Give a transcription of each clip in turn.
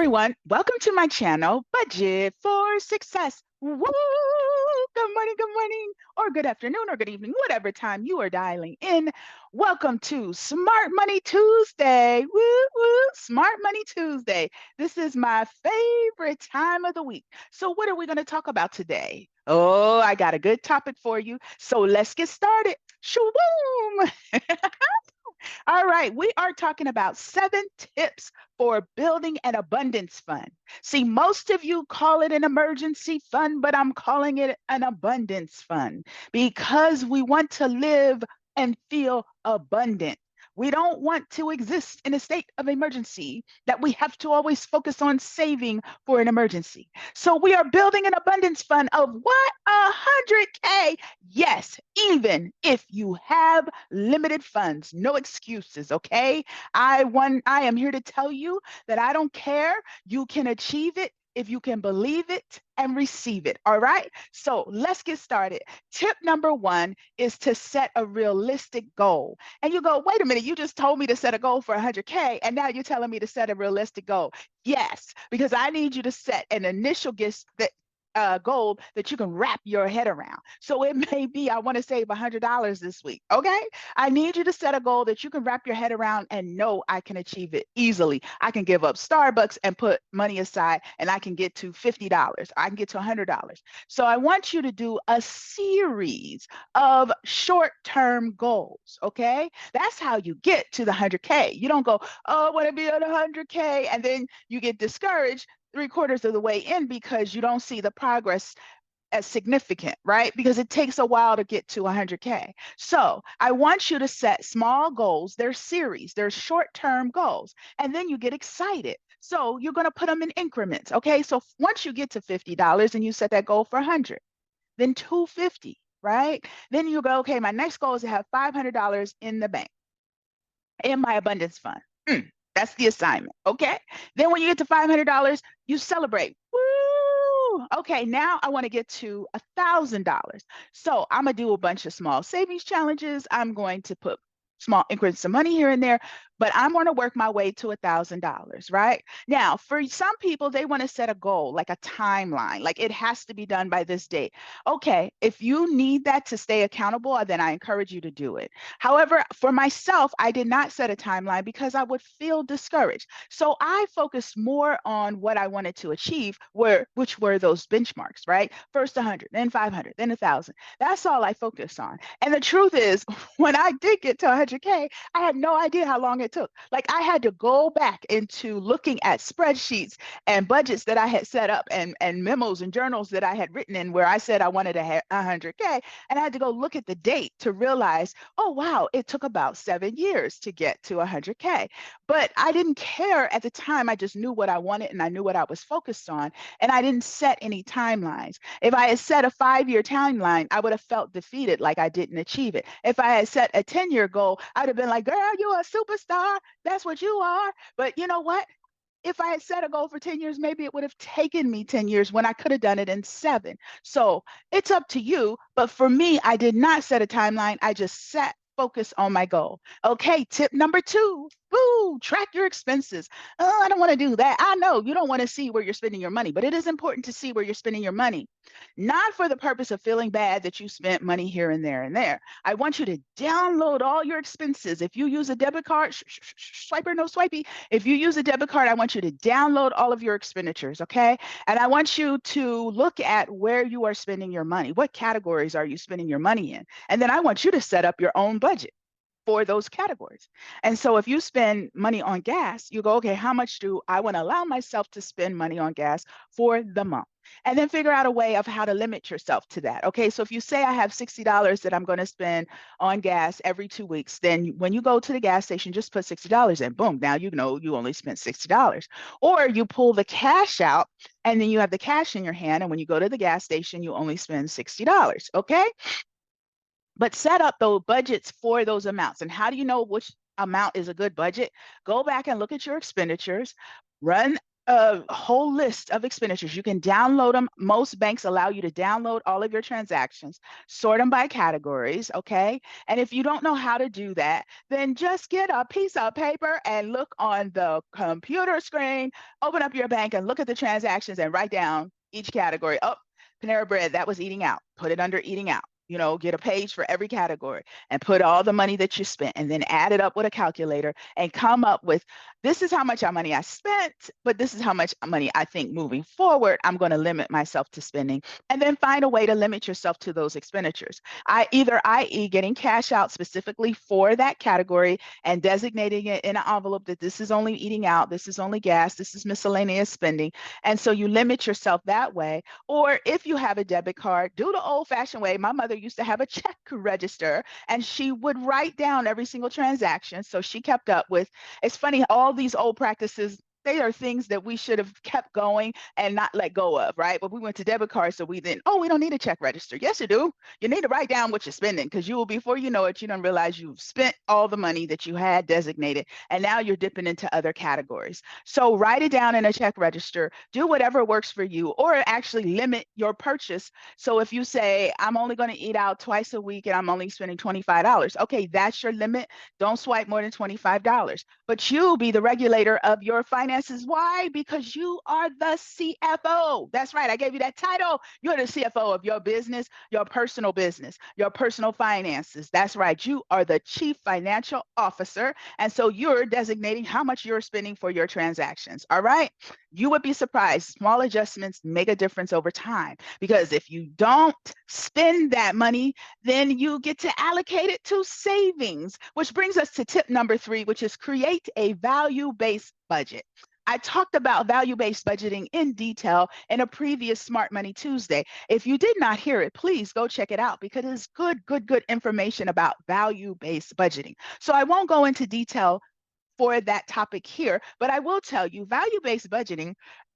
everyone, welcome to my channel, Budget for Success. Woo! Good morning, or good afternoon, or good evening, whatever time you are dialing in. Welcome to Smart Money Tuesday. Woo, woo, Smart Money Tuesday. This is my favorite time of the week. So what are we going to talk about today? Oh, I got a good topic for you. So let's get started. Shaboom! All right, we are talking about 7 tips for building an abundance fund. See, most of you call it an emergency fund, but I'm calling it an abundance fund because we want to live and feel abundant. We don't want to exist in a state of emergency that we have to always focus on saving for an emergency. So we are building an abundance fund of what? 100K. Yes, even if you have limited funds, no excuses, okay? I am here to tell you that I don't care. You can achieve it if you can believe it and receive it. All right. So let's get started. Tip number 1 is to set a realistic goal. And you go, wait a minute, you just told me to set a goal for 100K, and now you're telling me to set a realistic goal. Yes, because I need you to set an initial goal that you can wrap your head around. So it may be, I want to save $100 this week. Okay. I need you to set a goal that you can wrap your head around and know I can achieve it easily. I can give up Starbucks and put money aside, and I can get to $50. I can get to $100. So I want you to do a series of short-term goals. Okay. That's how you get to the 100K. You don't go, oh, I want to be at 100K. And then you get discouraged 3/4 of the way in because you don't see the progress as significant, right? Because it takes a while to get to 100K. So I want you to set small goals. They're series, they're short-term goals, and then you get excited. So you're going to put them in increments. Okay. So once you get to $50 and you set that goal for 100, then 250, right? Then you go, okay, my next goal is to have $500 in the bank, in my abundance fund. That's the assignment. Okay. Then when you get to $500, you celebrate. Woo! Okay, now I want to get to $1,000. So I'm gonna do a bunch of small savings challenges. I'm going to put small increments of money here and there, but I'm going to work my way to $1,000, right? Now, for some people, they want to set a goal, like a timeline, like it has to be done by this date. Okay, if you need that to stay accountable, then I encourage you to do it. However, for myself, I did not set a timeline because I would feel discouraged. So I focused more on what I wanted to achieve, which were those benchmarks, right? First 100, then 500, then 1,000. That's all I focused on. And the truth is, when I did get to 100K, I had no idea how long it took. Like I had to go back into looking at spreadsheets and budgets that I had set up and memos and journals that I had written in where I said I wanted to have 100K. And I had to go look at the date to realize, oh, wow, it took about 7 years to get to 100K. But I didn't care at the time. I just knew what I wanted and I knew what I was focused on. And I didn't set any timelines. If I had set a 5-year timeline, I would have felt defeated, like I didn't achieve it. If I had set a 10-year goal, I'd have been like, girl, you're a superstar. That's what you are. But you know what? If I had set a goal for 10 years, maybe it would have taken me 10 years when I could have done it in 7. So it's up to you. But for me, I did not set a timeline. I just set focus on my goal. Okay, tip number 2. Boo, track your expenses. Oh, I don't want to do that. I know you don't want to see where you're spending your money, but it is important to see where you're spending your money. Not for the purpose of feeling bad that you spent money here and there and there. I want you to download all your expenses. If you use a debit card, swiper, no swipey. If you use a debit card, I want you to download all of your expenditures, okay? And I want you to look at where you are spending your money. What categories are you spending your money in? And then I want you to set up your own budget for those categories. And so if you spend money on gas, you go, okay, how much do I want to allow myself to spend money on gas for the month? And then figure out a way of how to limit yourself to that. Okay, so if you say I have $60 that I'm going to spend on gas every 2 weeks, then when you go to the gas station, just put $60 in. Boom, now you know you only spent $60. Or you pull the cash out and then you have the cash in your hand. And when you go to the gas station, you only spend $60. Okay. But set up those budgets for those amounts. And how do you know which amount is a good budget? Go back and look at your expenditures, run a whole list of expenditures. You can download them. Most banks allow you to download all of your transactions, sort them by categories, okay? And if you don't know how to do that, then just get a piece of paper and look on the computer screen, open up your bank and look at the transactions and write down each category. Oh, Panera Bread, that was eating out. Put it under eating out. Get a page for every category and put all the money that you spent and then add it up with a calculator and come up with this is how much money I spent, but this is how much money I think moving forward I'm going to limit myself to spending. And then find a way to limit yourself to those expenditures. I.e., getting cash out specifically for that category and designating it in an envelope that this is only eating out, this is only gas, this is miscellaneous spending. And so you limit yourself that way. Or if you have a debit card, do the old fashioned way. My mother used to have a check register and she would write down every single transaction. So she kept up with, it's funny, all these old practices, they are things that we should have kept going and not let go of, right? But we went to debit cards, so we then, oh, we don't need a check register. Yes, you do. You need to write down what you're spending because you will, before you know it, you don't realize you've spent all the money that you had designated, and now you're dipping into other categories. So write it down in a check register. Do whatever works for you, or actually limit your purchase. So if you say, I'm only going to eat out twice a week and I'm only spending $25, okay, that's your limit. Don't swipe more than $25. But you be the regulator of your finances. Why? Because you are the CFO. That's right. I gave you that title. You're the CFO of your business, your personal finances. That's right. You are the chief financial officer. And so you're designating how much you're spending for your transactions. All right. You would be surprised. Small adjustments make a difference over time because if you don't spend that money, then you get to allocate it to savings, which brings us to tip number 3, which is create a value-based budget. I talked about value-based budgeting in detail in a previous Smart Money Tuesday. If you did not hear it, please go check it out because it's good information about value-based budgeting. So I won't go into detail for that topic here, but I will tell you value-based budgeting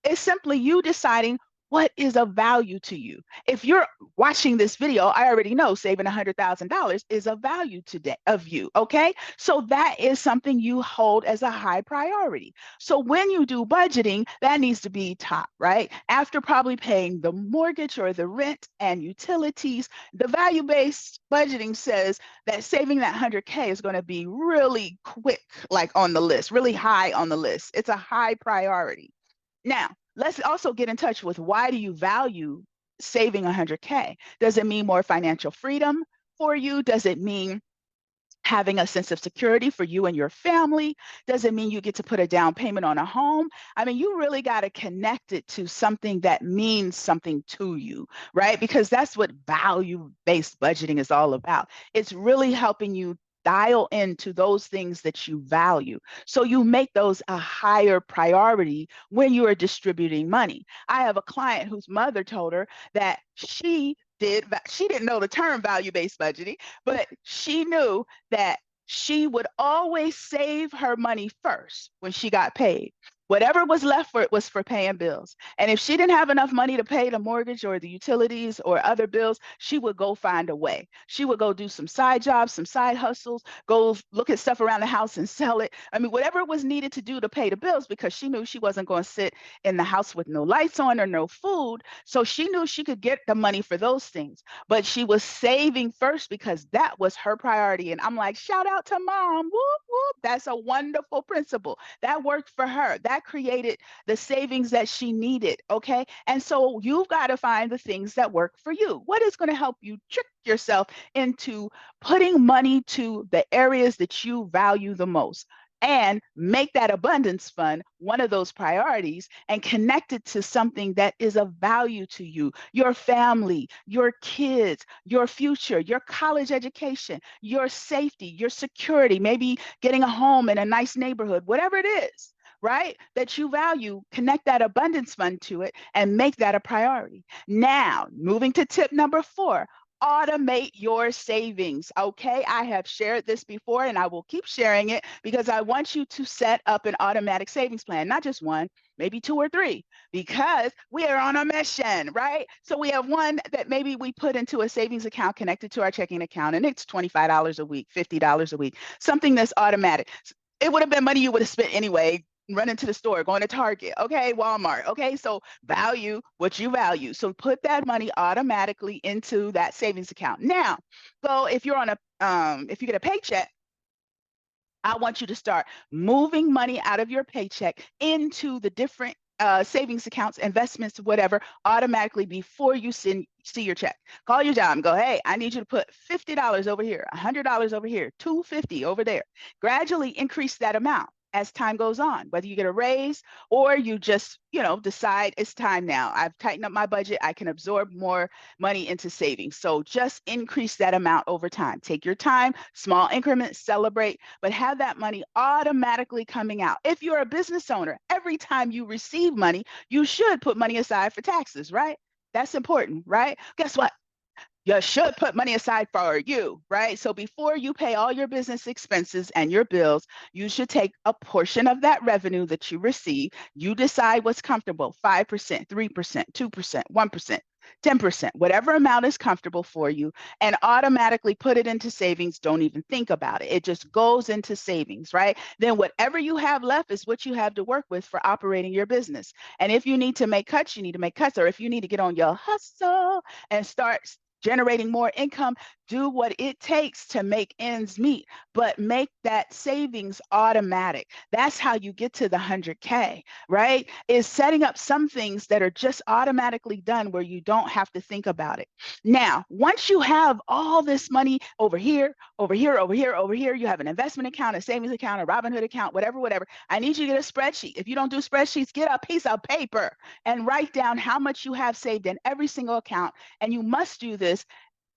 is simply you deciding what is of value to you. If you're watching this video, I already know saving $100,000 is of value today of you, okay? So that is something you hold as a high priority. So when you do budgeting, that needs to be top, right? After probably paying the mortgage or the rent and utilities, the value-based budgeting says that saving that 100K is going to be really quick, like on the list, really high on the list. It's a high priority. Now, let's also get in touch with why do you value saving 100K? Does it mean more financial freedom for you? Does it mean having a sense of security for you and your family? Does it mean you get to put a down payment on a home? I mean, you really got to connect it to something that means something to you, right? Because that's what value-based budgeting is all about. It's really helping you dial into those things that you value. So you make those a higher priority when you are distributing money. I have a client whose mother told her that she didn't know the term value-based budgeting, but she knew that she would always save her money first when she got paid. Whatever was left for it was for paying bills. And if she didn't have enough money to pay the mortgage or the utilities or other bills, she would go find a way. She would go do some side jobs, some side hustles, go look at stuff around the house and sell it. I mean, whatever was needed to do to pay the bills because she knew she wasn't going to sit in the house with no lights on or no food. So she knew she could get the money for those things. But she was saving first because that was her priority. And I'm like, shout out to mom. Whoop, whoop. That's a wonderful principle. That worked for her. That created the savings that she needed. Okay. And so you've got to find the things that work for you. What is going to help you trick yourself into putting money to the areas that you value the most? And make that abundance fund one of those priorities and connect it to something that is of value to you, your family, your kids, your future, your college education, your safety, your security, maybe getting a home in a nice neighborhood, whatever it is, right? That you value, connect that abundance fund to it and make that a priority. Now, moving to tip number 4, automate your savings. Okay, I have shared this before and I will keep sharing it because I want you to set up an automatic savings plan, not just one, maybe 2 or 3, because we are on a mission, right? So we have one that maybe we put into a savings account connected to our checking account and it's $25 a week, $50 a week, something that's automatic. It would have been money you would have spent anyway, running to the store, going to Target, okay, Walmart, okay? So value what you value. So put that money automatically into that savings account. Now, go if you're on a if you get a paycheck, I want you to start moving money out of your paycheck into the different savings accounts, investments, whatever, automatically before you see your check. Call your job and go, hey, I need you to put $50 over here, $100 over here, $250 over there. Gradually increase that amount as time goes on, whether you get a raise or you just, decide it's time now. I've tightened up my budget. I can absorb more money into savings. So just increase that amount over time. Take your time, small increments, celebrate, but have that money automatically coming out. If you're a business owner, every time you receive money, you should put money aside for taxes, right? That's important, right? Guess what? You should put money aside for you, right? So before you pay all your business expenses and your bills, you should take a portion of that revenue that you receive. You decide what's comfortable, 5%, 3%, 2%, 1%. 10%, whatever amount is comfortable for you, and automatically put it into savings. Don't even think about it. It just goes into savings, right? Then whatever you have left is what you have to work with for operating your business. And if you need to make cuts, you need to make cuts. Or if you need to get on your hustle and start generating more income, do what it takes to make ends meet, but make that savings automatic. That's how you get to the 100K, right? Is setting up some things that are just automatically done where you don't have to think about it. Now, once you have all this money over here, over here, over here, over here, you have an investment account, a savings account, a Robinhood account, whatever. I need you to get a spreadsheet. If you don't do spreadsheets, get a piece of paper and write down how much you have saved in every single account. And you must do this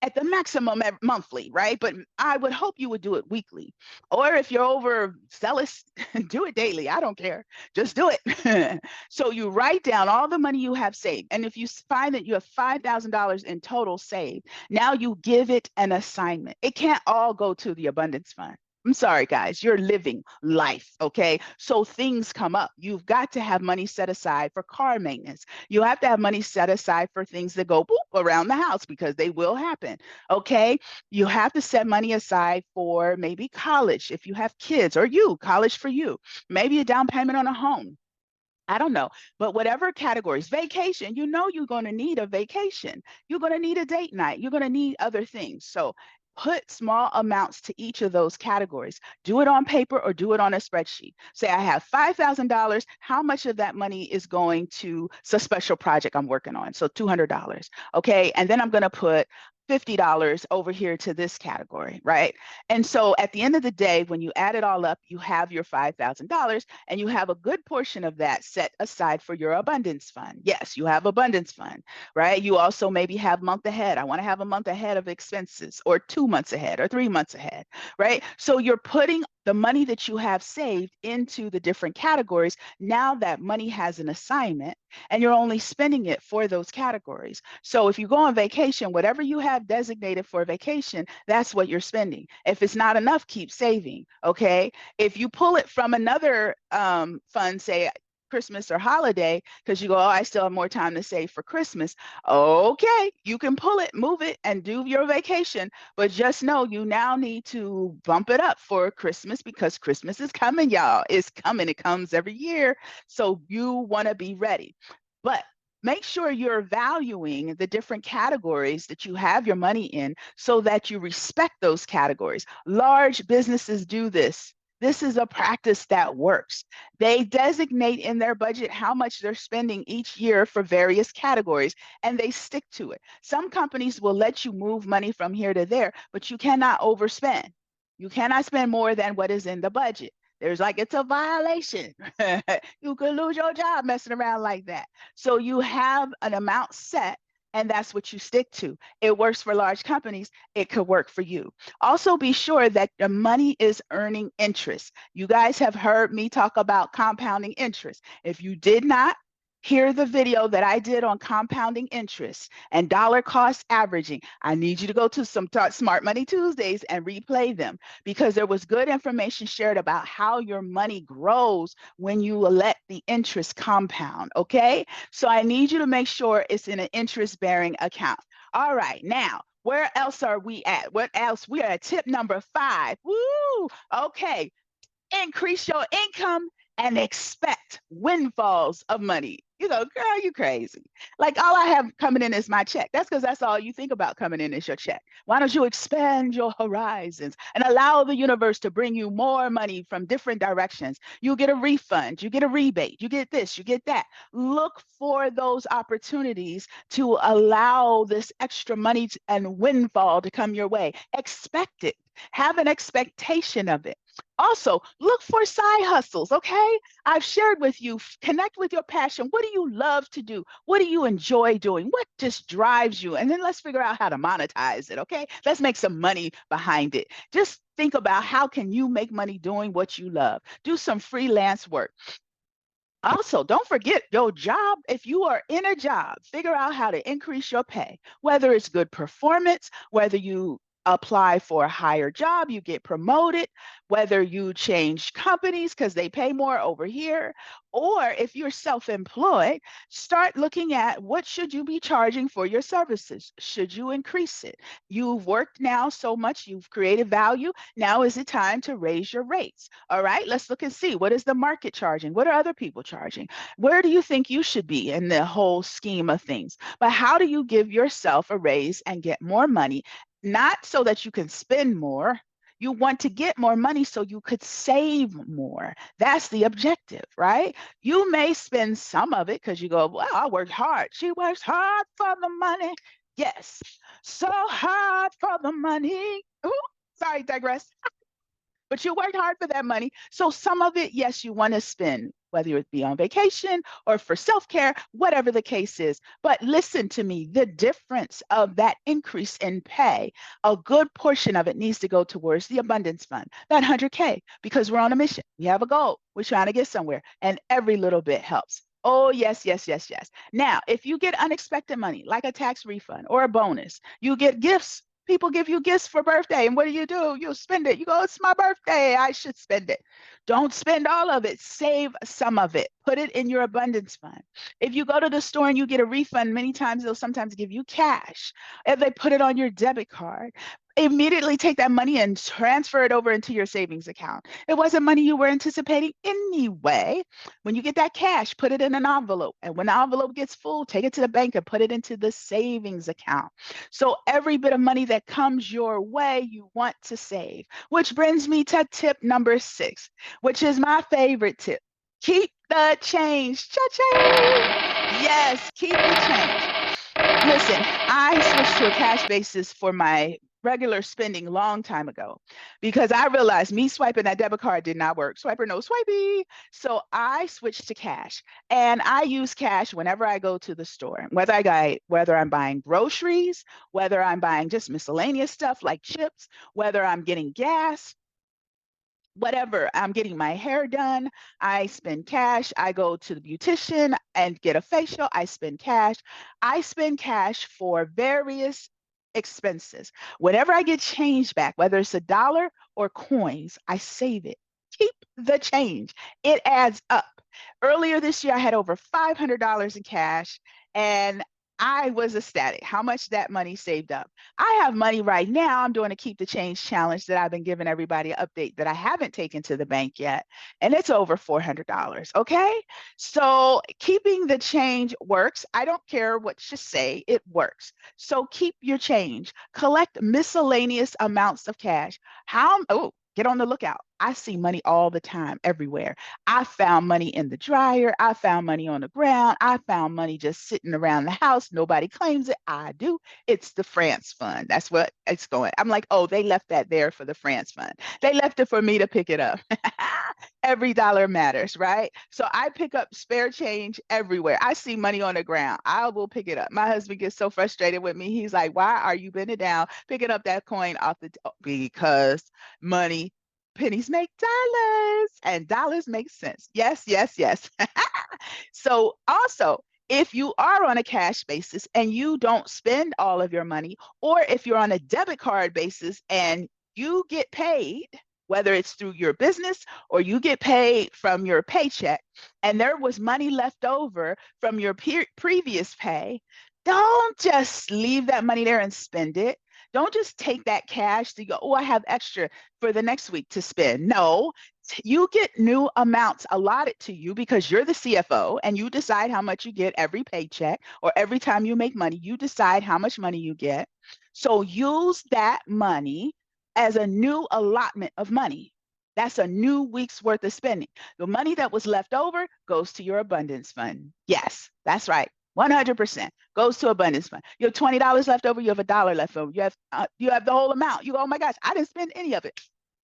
at the maximum monthly, right? But I would hope you would do it weekly. Or if you're overzealous, do it daily. I don't care. Just do it. So you write down all the money you have saved. And if you find that you have $5,000 in total saved, now you give it an assignment. It can't all go to the abundance fund. I'm sorry, guys, you're living life, okay? So things come up. You've got to have money set aside for car maintenance. You have to have money set aside for things that go boop around the house because they will happen, okay? You have to set money aside for maybe college if you have kids, or college for you. Maybe a down payment on a home. I don't know, but whatever categories, vacation, you're going to need a vacation. You're going to need a date night. You're going to need other things. So put small amounts to each of those categories. Do it on paper or do it on a spreadsheet. Say I have $5,000. How much of that money is going to a special project I'm working on? So $200. Okay. And then I'm going to put $50 over here to this category, right? And so at the end of the day, when you add it all up, you have your $5,000 and you have a good portion of that set aside for your abundance fund. Yes, you have abundance fund, right? You also maybe have month ahead. I want to have a month ahead of expenses, or 2 months ahead, or 3 months ahead, right? So you're putting the money that you have saved into the different categories. Now that money has an assignment and you're only spending it for those categories. So if you go on vacation, whatever you have designated for vacation, that's what you're spending. If it's not enough, keep saving, okay? If you pull it from another fund, say Christmas or holiday, because you go, oh, I still have more time to save for Christmas. Okay, you can pull it, move it, and do your vacation. But just know you now need to bump it up for Christmas because Christmas is coming, y'all. It's coming. It comes every year. So you want to be ready. But make sure you're valuing the different categories that you have your money in so that you respect those categories. Large businesses do this. This is a practice that works. They designate in their budget how much they're spending each year for various categories, and they stick to it. Some companies will let you move money from here to there, but you cannot overspend. You cannot spend more than what is in the budget. It's a violation. You could lose your job messing around like that. So you have an amount set, and that's what you stick to. It works for large companies. It could work for you. Also, be sure that the money is earning interest. You guys have heard me talk about compounding interest. If you did not hear the video that I did on compounding interest and dollar cost averaging, I need you to go to some Smart Money Tuesdays and replay them, because there was good information shared about how your money grows when you let the interest compound, okay? So I need you to make sure it's in an interest-bearing account. All right, now, where else are we at? What else? We are at tip number 5. Woo! Okay, increase your income and expect windfalls of money. You go, girl, you crazy. Like all I have coming in is my check. That's because that's all you think about coming in is your check. Why don't you expand your horizons and allow the universe to bring you more money from different directions? You get a refund, you get a rebate, you get this, you get that. Look for those opportunities to allow this extra money and windfall to come your way. Expect it. Have an expectation of it. Also, look for side hustles, okay? I've shared with you, connect with your passion. What do you love to do? What do you enjoy doing? What just drives you? And then let's figure out how to monetize it, okay? Let's make some money behind it. Just think about how can you make money doing what you love. Do some freelance work. Also, don't forget your job. If you are in a job, figure out how to increase your pay, whether it's good performance, whether you apply for a higher job, you get promoted, whether you change companies because they pay more over here, or if you're self-employed, start looking at what should you be charging for your services? Should you increase it? You've worked now so much, you've created value. Now is it time to raise your rates? All right, let's look and see what is the market charging? What are other people charging? Where do you think you should be in the whole scheme of things? But how do you give yourself a raise and get more money? Not so that you can spend more. You want to get more money so you could save more. That's the objective, right? You may spend some of it because you go, well, I worked hard. She works hard for the money. Yes, so hard for the money. Ooh, sorry, digress. But you worked hard for that money. So some of it, yes, you want to spend, whether it be on vacation or for self-care, whatever the case is. But listen to me, the difference of that increase in pay, a good portion of it needs to go towards the abundance fund, that 100K, because we're on a mission. We have a goal. We're trying to get somewhere, and every little bit helps. Oh, yes, yes, yes, yes. Now, if you get unexpected money, like a tax refund or a bonus, you get gifts. People give you gifts for birthday, and what do? You spend it. You go, it's my birthday. I should spend it. Don't spend all of it. Save some of it. Put it in your abundance fund. If you go to the store and you get a refund, many times they'll sometimes give you cash. If they put it on your debit card, immediately take that money and transfer it over into your savings account. It wasn't money you were anticipating anyway. When you get that cash, put it in an envelope. And when the envelope gets full, take it to the bank and put it into the savings account. So every bit of money that comes your way, you want to save. Which brings me to tip number 6, which is my favorite tip. Keep the change. Cha-ching! Yes, keep the change. Listen, I switched to a cash basis for my regular spending long time ago because I realized me swiping that debit card did not work. Swiper no swipey. So I switched to cash, and I use cash whenever I go to the store, whether I'm buying groceries, whether I'm buying just miscellaneous stuff like chips, whether I'm getting gas, whatever. I'm getting my hair done, I spend cash. I go to the beautician and get a facial, I spend cash. I spend cash for various expenses. Whenever I get change back, whether it's a dollar or coins, I save it. Keep the change. It adds up. Earlier this year, I had over $500 in cash, and I was ecstatic how much that money saved up. I have money right now. I'm doing a keep the change challenge that I've been giving everybody an update that I haven't taken to the bank yet. And it's over $400. Okay. So keeping the change works. I don't care what you say, it works. So keep your change, collect miscellaneous amounts of cash. Get on the lookout. I see money all the time, everywhere. I found money in the dryer. I found money on the ground. I found money just sitting around the house. Nobody claims it. I do. It's the France fund. That's what it's going. I'm like, oh, they left that there for the France fund. They left it for me to pick it up. Every dollar matters, right? So I pick up spare change everywhere. I see money on the ground. I will pick it up. My husband gets so frustrated with me. He's like, why are you bending down, picking up that coin off because money, pennies make dollars and dollars make sense. Yes, yes, yes. So also, if you are on a cash basis and you don't spend all of your money, or if you're on a debit card basis and you get paid, whether it's through your business or you get paid from your paycheck, and there was money left over from your previous pay, don't just leave that money there and spend it. Don't just take that cash to go, oh, I have extra for the next week to spend. No, You get new amounts allotted to you because you're the CFO and you decide how much you get every paycheck or every time you make money, you decide how much money you get. So use that money as a new allotment of money. That's a new week's worth of spending. The money that was left over goes to your abundance fund. Yes, that's right. 100% goes to abundance fund. You have $20 left over, you have $1 left over. You have the whole amount. You go, oh my gosh, I didn't spend any of it.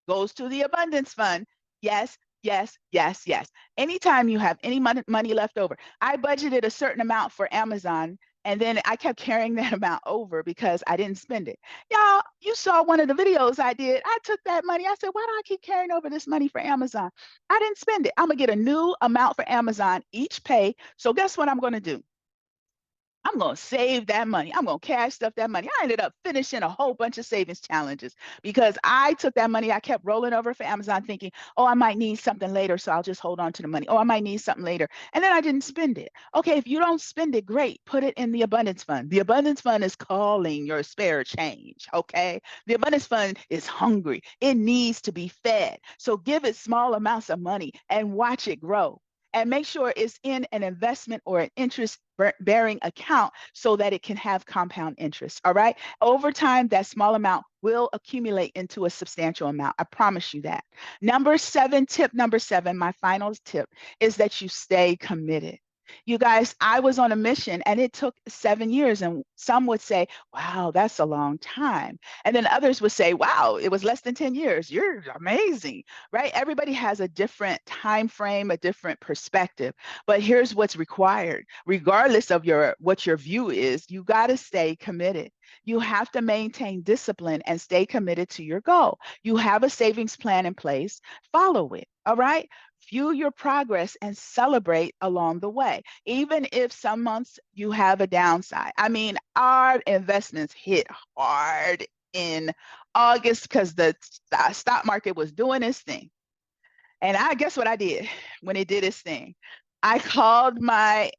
Goes to the abundance fund. Yes, yes, yes, yes. Anytime you have any money left over, I budgeted a certain amount for Amazon and then I kept carrying that amount over because I didn't spend it. Y'all, you saw one of the videos I did. I took that money. I said, why do I keep carrying over this money for Amazon? I didn't spend it. I'm going to get a new amount for Amazon each pay. So guess what I'm going to do? I'm going to save that money. I'm going to cash stuff that money. I ended up finishing a whole bunch of savings challenges because I took that money. I kept rolling over for Amazon thinking, oh, I might need something later. So I'll just hold on to the money. Oh, I might need something later. And then I didn't spend it. Okay, if you don't spend it, great. Put it in the abundance fund. The abundance fund is calling your spare change. Okay, the abundance fund is hungry. It needs to be fed. So give it small amounts of money and watch it grow, and make sure it's in an investment or an interest bearing account so that it can have compound interest. All right. Over time, that small amount will accumulate into a substantial amount. I promise you that. Tip number seven, my final tip is that you stay committed. You guys, I was on a mission and it took 7 years. And some would say, wow, that's a long time. And then others would say, wow, it was less than 10 years. You're amazing, right? Everybody has a different time frame, a different perspective. But here's what's required. Regardless of what your view is, you got to stay committed. You have to maintain discipline and stay committed to your goal. You have a savings plan in place, follow it. All right. View your progress and celebrate along the way, even if some months you have a downside. I mean, our investments hit hard in August because the stock market was doing its thing. And I guess what I did when it did its thing, I called my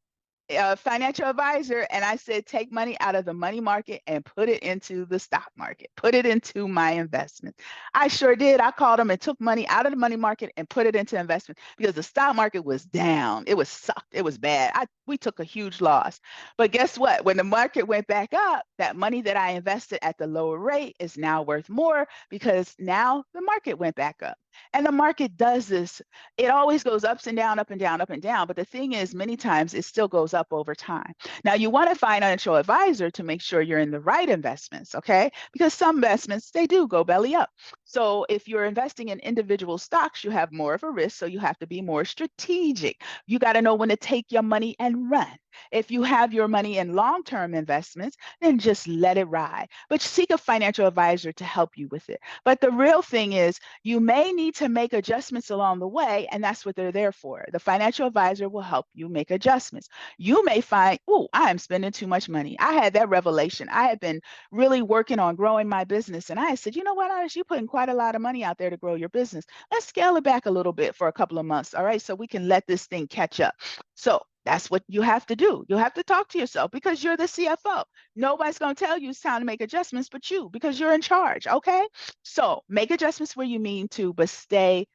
financial advisor and I said, take money out of the money market and put it into the stock market, put it into my investment. I sure did. I called them and took money out of the money market and put it into investment because the stock market was down. It was sucked. It was bad. We took a huge loss. But guess what? When the market went back up, that money that I invested at the lower rate is now worth more because now the market went back up. And the market does this. It always goes ups and down, up and down, up and down. But the thing is, many times it still goes up over time. Now, you want a financial advisor to make sure you're in the right investments, okay? Because some investments, they do go belly up. So if you're investing in individual stocks, you have more of a risk. So you have to be more strategic. You got to know when to take your money and run. If you have your money in long-term investments, then just let it ride. But seek a financial advisor to help you with it. But the real thing is, you may need to make adjustments along the way, and that's what they're there for. The financial advisor will help you make adjustments. You may find, oh, I am spending too much money. I had that revelation. I had been really working on growing my business, and I said, you know what, Onyx, you're putting quite a lot of money out there to grow your business. Let's scale it back a little bit for a couple of months, all right, so we can let this thing catch up. So that's what you have to do. You have to talk to yourself because you're the CFO. Nobody's going to tell you it's time to make adjustments but you, because you're in charge, okay? So make adjustments where you mean to, but stay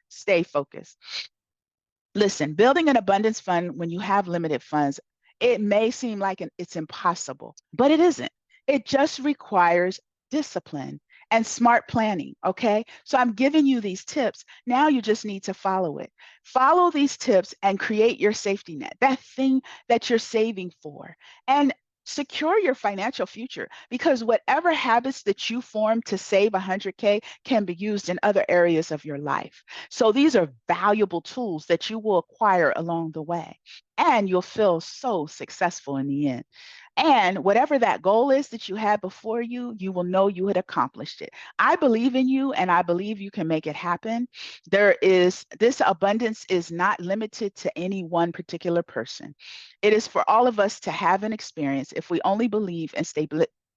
focused. Listen, building an abundance fund when you have limited funds, it may seem like it's impossible, but it isn't. It just requires discipline and smart planning, okay? So I'm giving you these tips. Now you just need to follow it. Follow these tips and create your safety net, that thing that you're saving for. And secure your financial future, because whatever habits that you form to save 100K can be used in other areas of your life. So these are valuable tools that you will acquire along the way, and you'll feel so successful in the end. And whatever that goal is that you had before you, you will know you had accomplished it. I believe in you and I believe you can make it happen. This abundance is not limited to any one particular person. It is for all of us to have an experience if we only believe and stay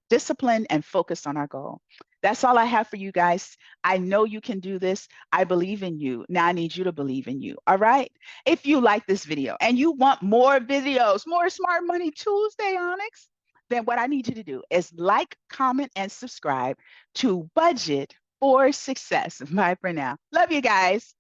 disciplined and focused on our goal. That's all I have for you guys. I know you can do this. I believe in you. Now I need you to believe in you. All right. If you like this video and you want more videos, more Smart Money Tuesday, Onyx, then what I need you to do is like, comment, and subscribe to Budget for Success. Bye for now. Love you guys.